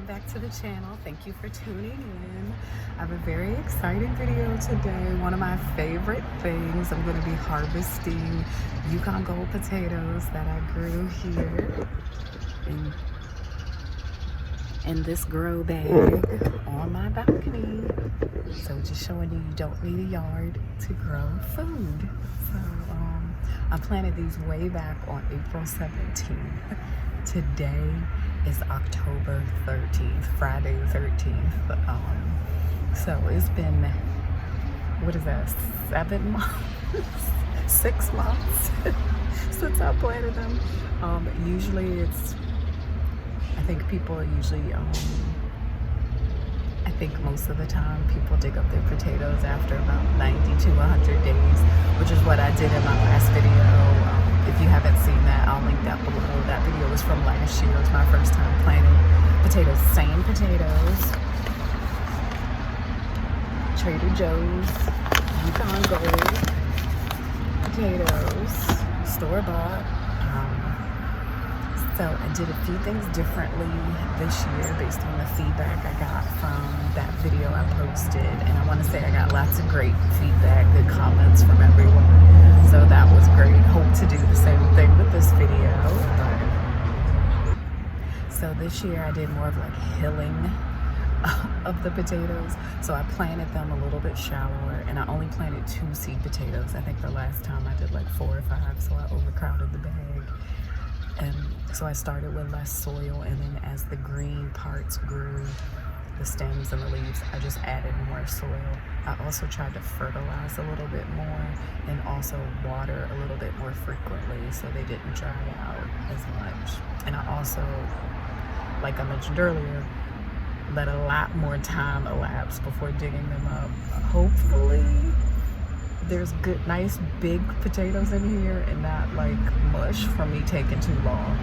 welcome back to the channel. Thank you for tuning in. I have a very exciting video today. One of my favorite things, I'm going to be harvesting Yukon Gold potatoes that I grew here in this grow bag on my balcony. So just showing you don't need a yard to grow food. So I planted these way back on April 17th. Today is October 13th, Friday the 13th. So it's been, what is that, 7 months, 6 months since I planted them. Usually it's, I think people usually, I think most of the time people dig up their potatoes after about 90 to 100 days, which is what I did in my last video. If you haven't seen that, I'll link that below. That video was from last year. It was my first time planting potatoes. Same potatoes. Trader Joe's Yukon Gold potatoes, store-bought. So I did a few things differently this year based on the feedback I got from that video I posted. And I want to say I got lots of great feedback, good comments from everyone. So that was great. Hope to do the same thing with this video. So this year I did more of like hilling of the potatoes. So I planted them a little bit shallower, and I only planted 2 seed potatoes. I think the last time I did like 4 or 5, so I overcrowded the bag. And so I started with less soil, and then as the green parts grew, the stems and the leaves, I just added more soil. I also tried to fertilize a little bit more and also water a little bit more frequently so they didn't dry out as much. And I also, like I mentioned earlier, let a lot more time elapse before digging them up. Hopefully there's good, nice big potatoes in here and not like mush from me taking too long.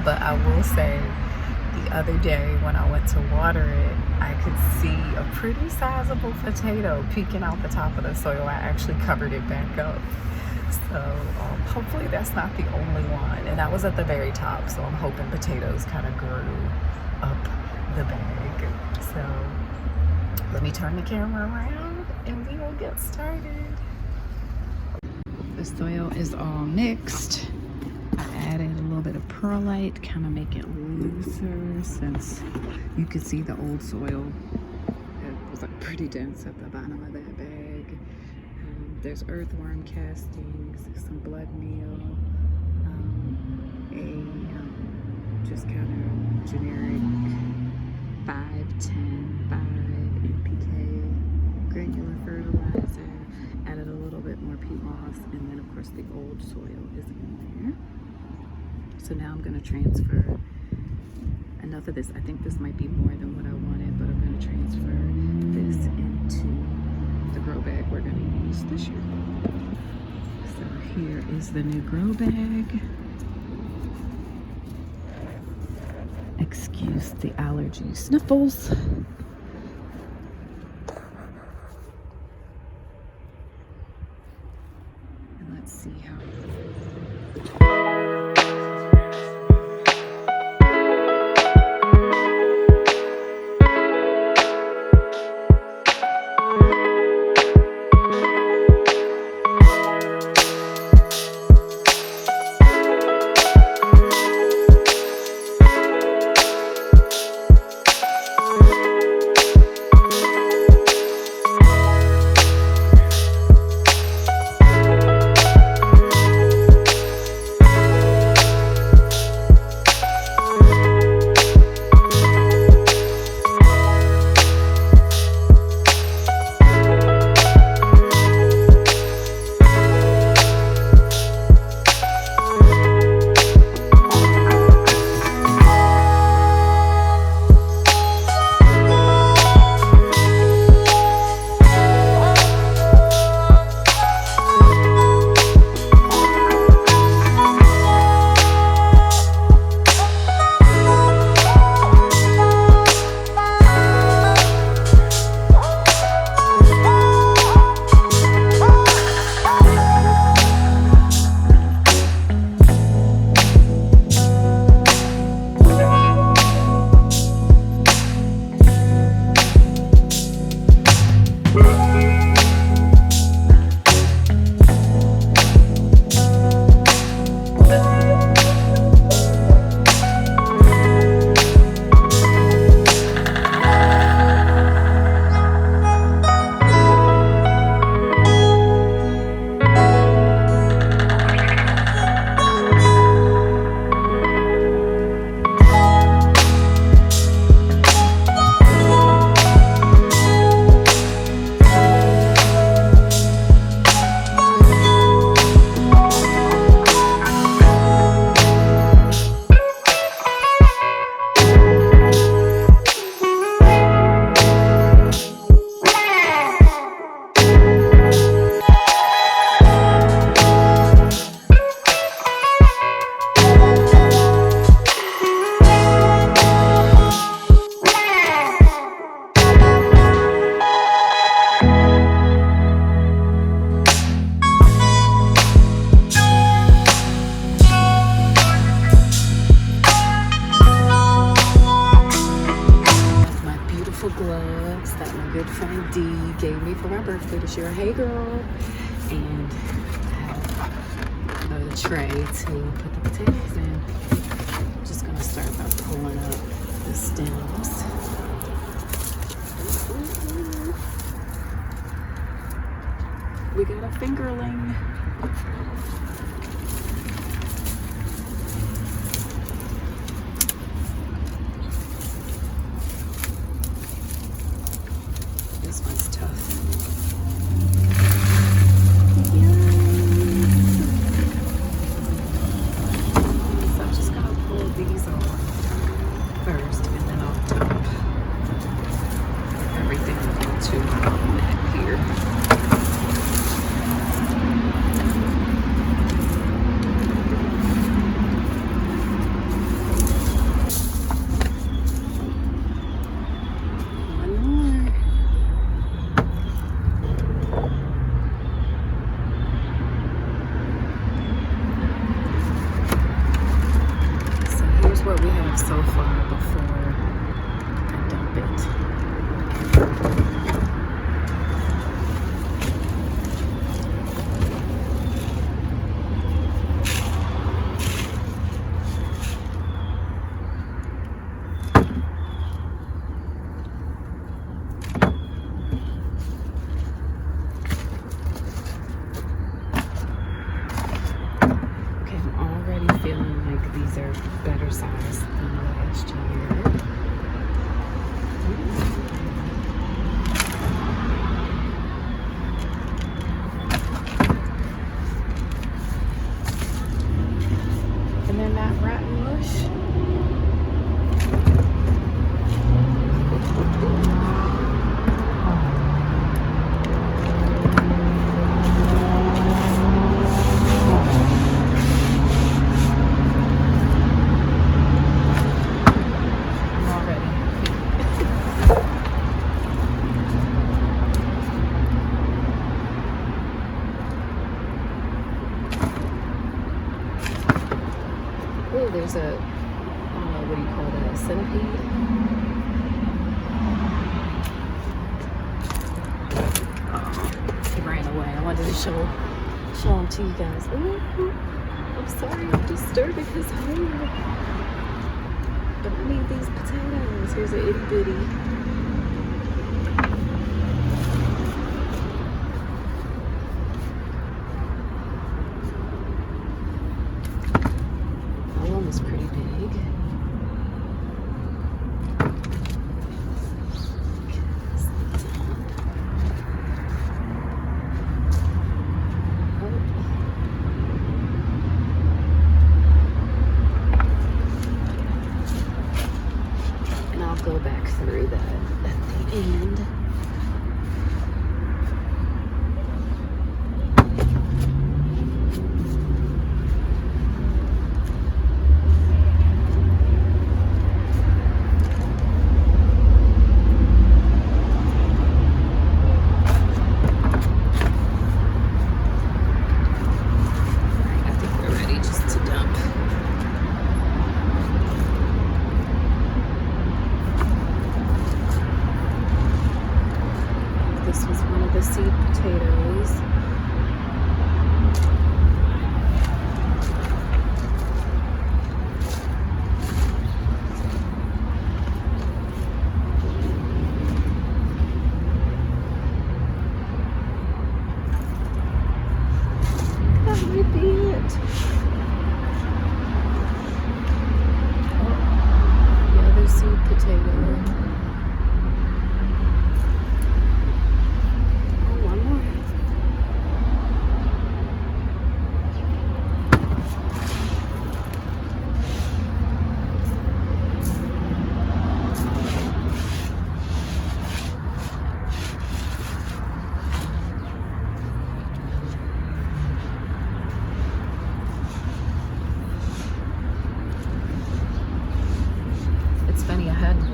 But I will say, the other day when I went to water it, I could see a pretty sizable potato peeking out the top of the soil. I actually covered it back up. So hopefully that's not the only one. And that was at the very top, so I'm hoping potatoes kind of grew up the bag. So let me turn the camera around and we will get started. The soil is all mixed. I added a little bit of perlite, kind of make it looser, since you could see the old soil. It was like pretty dense at the bottom of that bag. There's earthworm castings, some blood meal, just kind of generic 5-10-5 NPK granular fertilizer. Added a little bit more peat moss, and then of course the old soil is in there. So now I'm going to transfer enough of this. I think this might be more than what I wanted, but I'm going to transfer this into the grow bag we're going to use this year. So here is the new grow bag. Excuse the allergy sniffles. And let's see how. gave me for my birthday this year. Hey girl. And I have the tray to put the potatoes in. I'm just gonna start by pulling up the stems. We got a fingerling. This one's tough. So I'm just gonna pull these off first, and then I'll dump everything into here. What we have so far before I dump it. Okay, I'm already feeling like these are better size than last year. And they're not rotten mush. Oh, there's a, I don't know, what do you call that, a centipede? Oh, he ran away. I wanted to show them to you guys. Ooh, I'm sorry I'm disturbing his home. But I need these potatoes. Here's an itty bitty. Was pretty big. And I'll go back through that at the end. This was one of the seed potatoes. That might be it. Oh, the other seed potato.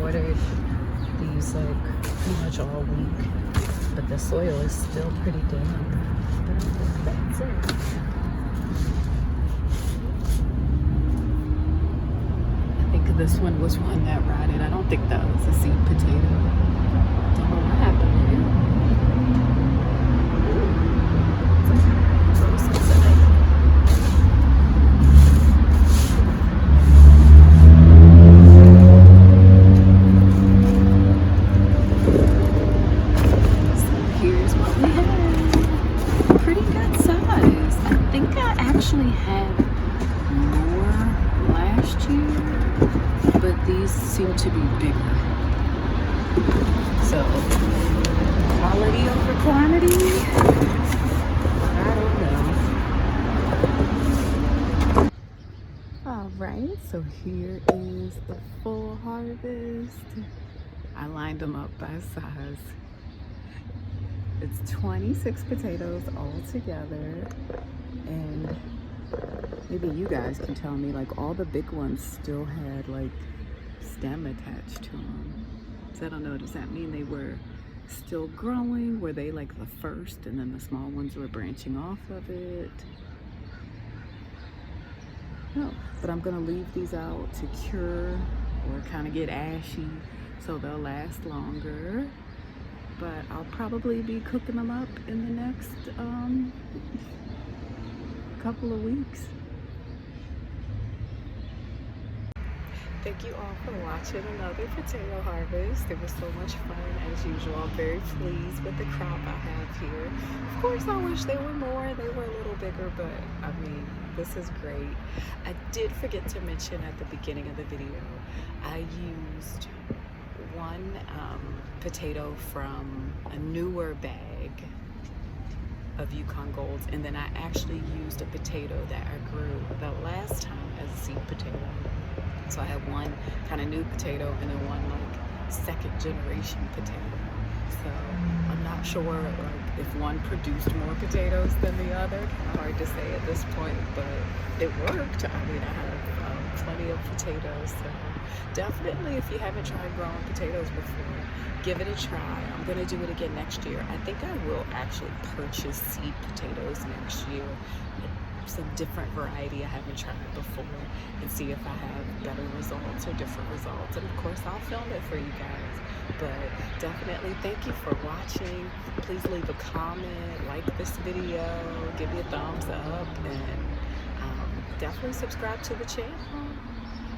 Watered these like pretty much all week, but the soil is still pretty damp. But I think that's it. I think this one was one that rotted. I don't think that was a seed potato. Don't know what happened there. here, but these seem to be bigger. So, quality over quantity? I don't know. Alright, so here is the full harvest. I lined them up by size. It's 26 potatoes all together, and maybe you guys can tell me, like, all the big ones still had like stem attached to them. So I don't know, does that mean they were still growing? Were they like the first and then the small ones were branching off of it? No, but I'm gonna leave these out to cure or kind of get ashy so they'll last longer. But I'll probably be cooking them up in the next couple of weeks. Thank you all for watching another potato harvest. It was so much fun as usual. I'm very pleased with the crop I have here. Of course, I wish they were more. They were a little bigger, but I mean, this is great. I did forget to mention at the beginning of the video, I used one potato from a newer bag of Yukon Golds, and then I actually used a potato that I grew the last time as a seed potato. So I have one kind of new potato and then one like second generation potato. So I'm not sure like if one produced more potatoes than the other. Kind of hard to say at this point, but it worked. I mean, I have plenty of potatoes. So definitely, if you haven't tried growing potatoes before, give it a try. I'm gonna do it again next year. I think I will actually purchase seed potatoes next year. Some different variety I haven't tried before, and see if I have better results or different results. And of course, I'll film it for you guys. But definitely thank you for watching. Please leave a comment, like this video, give me a thumbs up, and definitely subscribe to the channel.